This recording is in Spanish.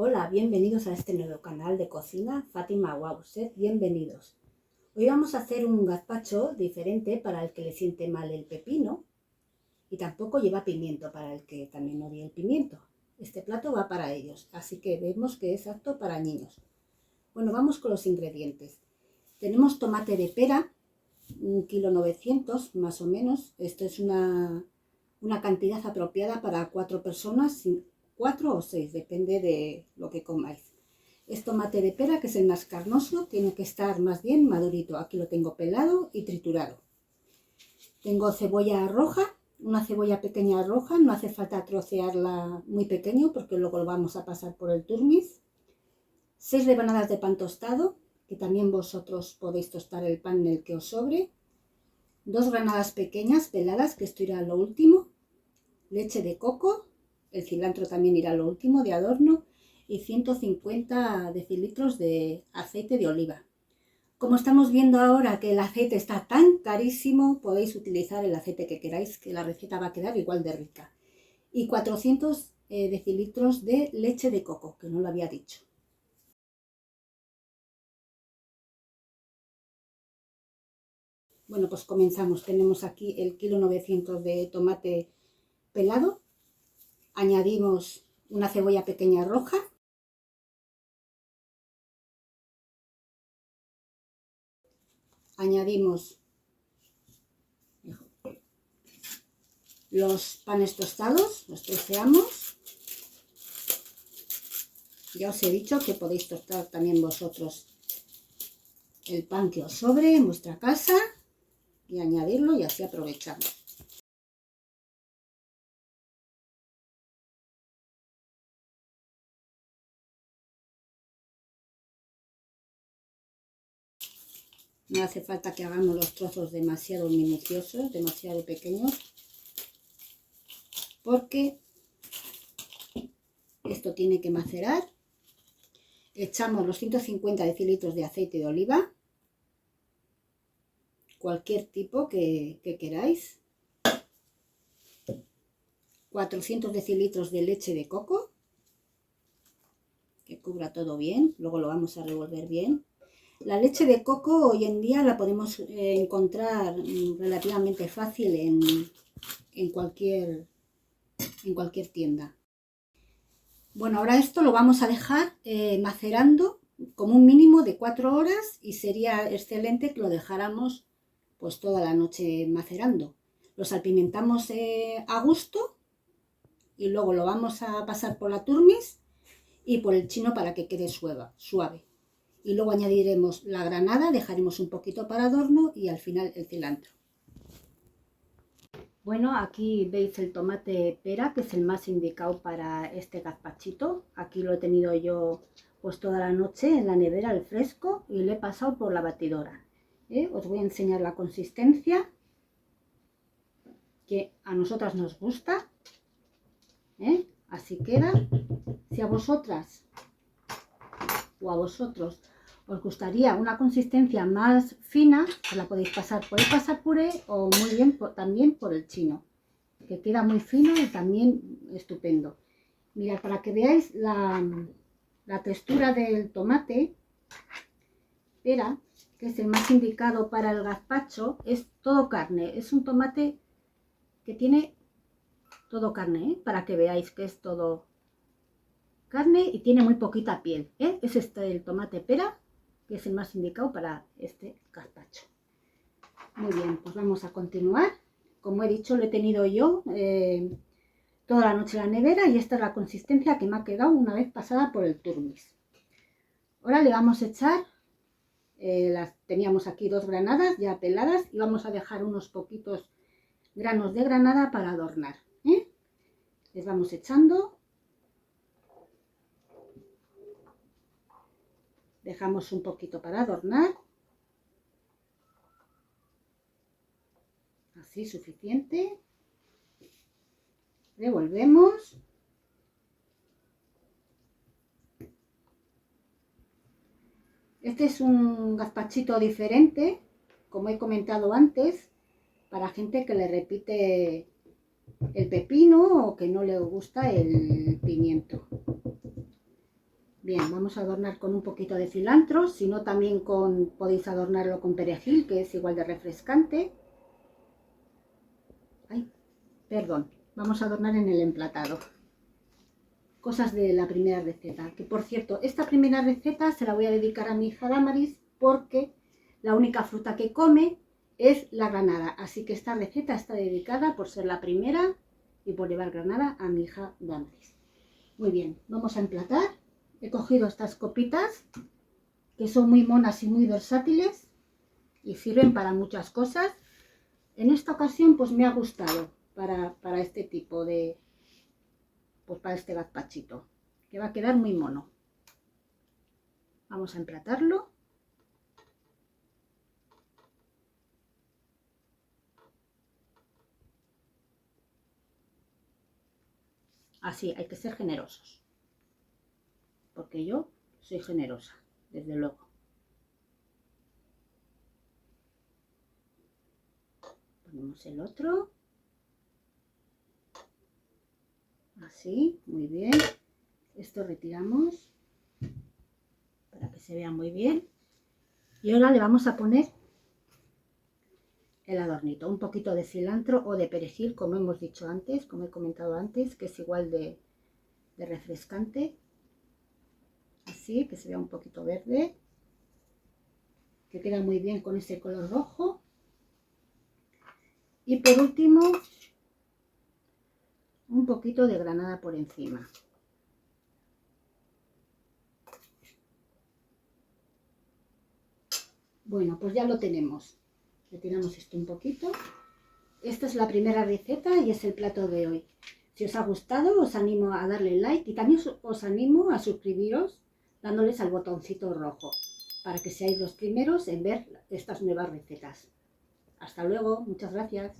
Hola, bienvenidos a este nuevo canal de cocina, Fátima Wow, sed bienvenidos. Hoy vamos a hacer un gazpacho diferente para el que le siente mal el pepino y tampoco lleva pimiento para el que también odie el pimiento. Este plato va para ellos, así que vemos que es apto para niños. Bueno, vamos con los ingredientes. Tenemos tomate de pera, 1,9 kg más o menos. Esto es una cantidad apropiada para 4 personas, 4 o 6, depende de lo que comáis. Es tomate de pera, que es el más carnoso, tiene que estar más bien madurito. Aquí lo tengo pelado y triturado. Tengo cebolla roja, una cebolla pequeña roja, no hace falta trocearla muy pequeño porque luego lo vamos a pasar por el turmis. 6 rebanadas de pan tostado, que también vosotros podéis tostar el pan en el que os sobre. 2 granadas pequeñas peladas, que esto irá a lo último. Leche de coco, el cilantro también irá a lo último de adorno, y 150 decilitros de aceite de oliva. Como estamos viendo ahora que el aceite está tan carísimo, podéis utilizar el aceite que queráis, que la receta va a quedar igual de rica. Y 400 decilitros de leche de coco, que no lo había dicho. Bueno, pues comenzamos. Tenemos aquí el 1,9 kg de tomate pelado. Añadimos una cebolla pequeña roja. Añadimos los panes tostados, los troceamos. Ya os he dicho que podéis tostar también vosotros el pan que os sobre en vuestra casa y añadirlo, y así aprovechamos. No hace falta que hagamos los trozos demasiado minuciosos, demasiado pequeños, porque esto tiene que macerar. Echamos los 150 decilitros de aceite de oliva, cualquier tipo que queráis. 400 decilitros de leche de coco, que cubra todo bien, luego lo vamos a revolver bien. La leche de coco hoy en día la podemos encontrar relativamente fácil en cualquier tienda. Bueno, ahora esto lo vamos a dejar macerando como un mínimo de 4 horas, y sería excelente que lo dejáramos pues toda la noche macerando. Lo salpimentamos a gusto y luego lo vamos a pasar por la turmis y por el chino para que quede suave. Y luego añadiremos la granada, dejaremos un poquito para adorno y al final el cilantro. Bueno, aquí veis el tomate pera, que es el más indicado para este gazpachito. Aquí lo he tenido yo pues toda la noche en la nevera al fresco y lo he pasado por la batidora. Os voy a enseñar la consistencia, que a nosotras nos gusta. Así queda. Si a vosotras o a vosotros os gustaría una consistencia más fina, pues la podéis pasar por el pasapuré o muy bien también por el chino, que queda muy fino y también estupendo. Mirad, para que veáis la textura del tomate pera, que es el más indicado para el gazpacho, es todo carne. Es un tomate que tiene todo carne, para que veáis que es todo carne y tiene muy poquita piel. Es el tomate pera, que es el más indicado para este gazpacho. Muy bien, pues vamos a continuar. Como he dicho, lo he tenido yo toda la noche en la nevera y esta es la consistencia que me ha quedado una vez pasada por el turmis. Ahora le vamos a echar, teníamos aquí 2 granadas ya peladas y vamos a dejar unos poquitos granos de granada para adornar. Les vamos echando. Dejamos un poquito para adornar. Así suficiente. Revolvemos. Este es un gazpachito diferente, como he comentado antes, para gente que le repite el pepino o que no le gusta el pimiento. Bien, vamos a adornar con un poquito de cilantro, si no también podéis adornarlo con perejil, que es igual de refrescante. Ay, perdón, vamos a adornar en el emplatado. Cosas de la primera receta, que por cierto, esta primera receta se la voy a dedicar a mi hija Damaris porque la única fruta que come es la granada, así que esta receta está dedicada por ser la primera y por llevar granada a mi hija Damaris. Muy bien, vamos a emplatar. He cogido estas copitas que son muy monas y muy versátiles y sirven para muchas cosas. En esta ocasión pues me ha gustado para este tipo de, pues para este gazpachito, que va a quedar muy mono. Vamos a emplatarlo. Así, hay que ser generosos, porque yo soy generosa, desde luego. Ponemos el otro. Así, muy bien. Esto retiramos para que se vea muy bien. Y ahora le vamos a poner el adornito, un poquito de cilantro o de perejil, como hemos dicho antes, como he comentado antes, que es igual de refrescante. Así, que se vea un poquito verde, que queda muy bien con ese color rojo. Y por último, un poquito de granada por encima. Bueno, pues ya lo tenemos. Retiramos esto un poquito. Esta es la primera receta y es el plato de hoy. Si os ha gustado, os animo a darle like y también os animo a suscribiros dándoles al botoncito rojo para que seáis los primeros en ver estas nuevas recetas. Hasta luego, muchas gracias.